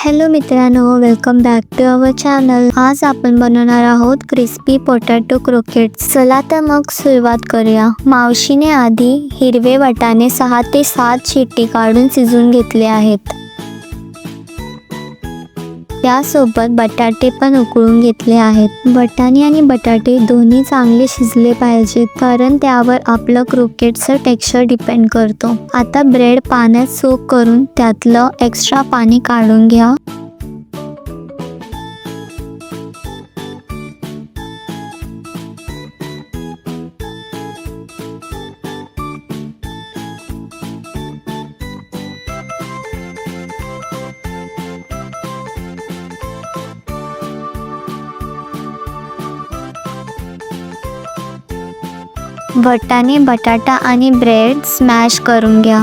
Hello मित्रांनो, welcome back to our channel. आज आपण बनवणार आहोत क्रिस्पी पोटॅटो क्रोकेट्स। चला तर मग सुरुवात करूया। मावशीने आधी हिरवे वाटाणे 6 ते 7 शिट्टी काढून शिजवून घेतले आहेत। त्यासोबत बटाटे पण उकळून घेतले आहेत। वाटाणे आणि बटाटे दोन्ही चांगले शिजले पाहिजेत, कारण त्यावर आपलं क्रोकेटचं टेक्स्चर डिपेंड करतो। आता ब्रेड पाण्यात सोक करून त्यातलं एक्स्ट्रा पाणी काढून घ्या। वाटाणे, बटाटा आणि ब्रेड स्मॅश करून घ्या।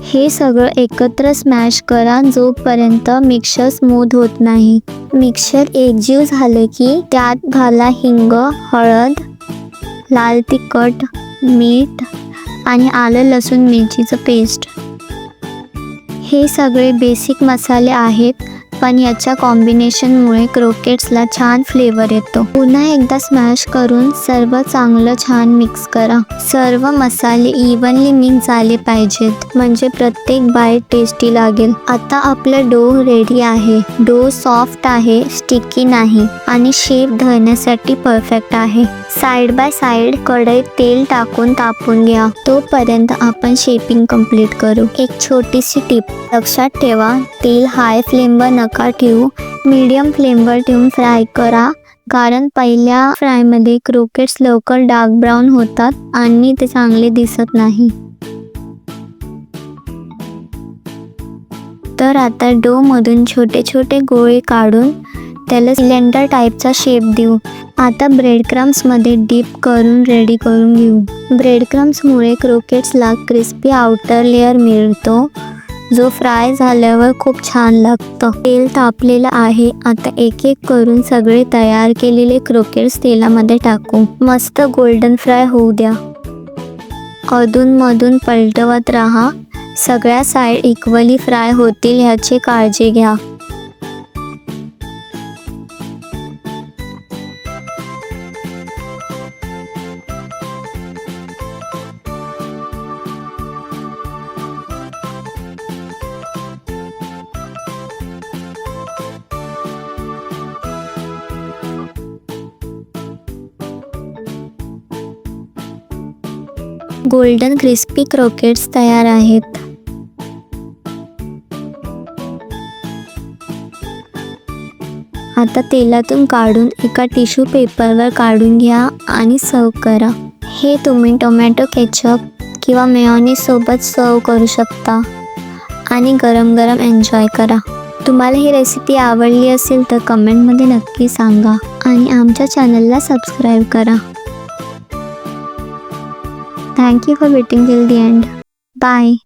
हे सगळं एकत्र स्मॅश करा जोपर्यंत मिक्सचर स्मूथ होत नाही। मिक्सचर एकजीव झाले की त्यात घाला हिंग, हळद, लाल तिखट, मीठ आणि आलं लसूण मिरचीचं पेस्ट। हे सगळे बेसिक मसाले आहेत, पण याच्या कॉम्बिनेशनमुळे क्रोकेट्सला छान फ्लेवर येतो। पुन्हा एकदा स्मॅश करून सर्व चांगलं छान मिक्स करा। सर्व मसाले इव्हनली मिक्स झाले पाहिजेत, म्हणजे प्रत्येक बाईट टेस्टी लागेल। आता आपलं डो रेडी आहे। डो सॉफ्ट आहे, स्टिकी नाही आणि शेप धरण्यासाठी परफेक्ट आहे। साइड बाय साइड कढईत तेल टाकून तापून घ्या, तोपर्यंत आपण शेपिंग कंप्लीट करू। एक छोटीशी टिप लक्षात ठेवा, तेल हाय फ्लेमवर नका ठेवू, मीडियम फ्लेमवर ठेवून फ्राय करा, कारण पहिल्या फ्रायमध्ये क्रोकेट्स लवकर डार्क ब्राऊन होतात आणि ते चांगले दिसत नाही। तर आता डो मधून छोटे छोटे गोळे काढून त्याला सिलेंडर टाईपचा शेप देऊ। आता ब्रेड क्रम्स मध्ये डीप करून रेडी करून घेऊ। ब्रेड क्रम्स मुळे क्रोकेट्सला क्रिस्पी आउटर लेअर मिळतो, जो फ्राय झाल्यावर खूप छान लागतं। तेल तापलेलं आहे। आता एक एक करून सगळे तयार केलेले क्रोकेट्स तेलामध्ये टाकू। मस्त गोल्डन फ्राय होऊ द्या। अधूनमधून पलटवत राहा, सगळ्या साइड इक्वली फ्राय होतील ह्याची काळजी घ्या। गोल्डन क्रिस्पी क्रोकेट्स तयार आहेत। आता तेलातून काढून एका टिश्यू पेपरवर काढून घ्या आणि सर्व करा। हे तुम्ही टोमॅटो केचप किंवा मेयोनीज सोबत सर्व करू शकता आणि गरम गरम एन्जॉय करा। तुम्हाला ही रेसिपी आवडली असेल तर कमेंटमध्ये नक्की सांगा आणि आमच्या चॅनलला सबस्क्राईब करा। Thank you for waiting till the end. Bye.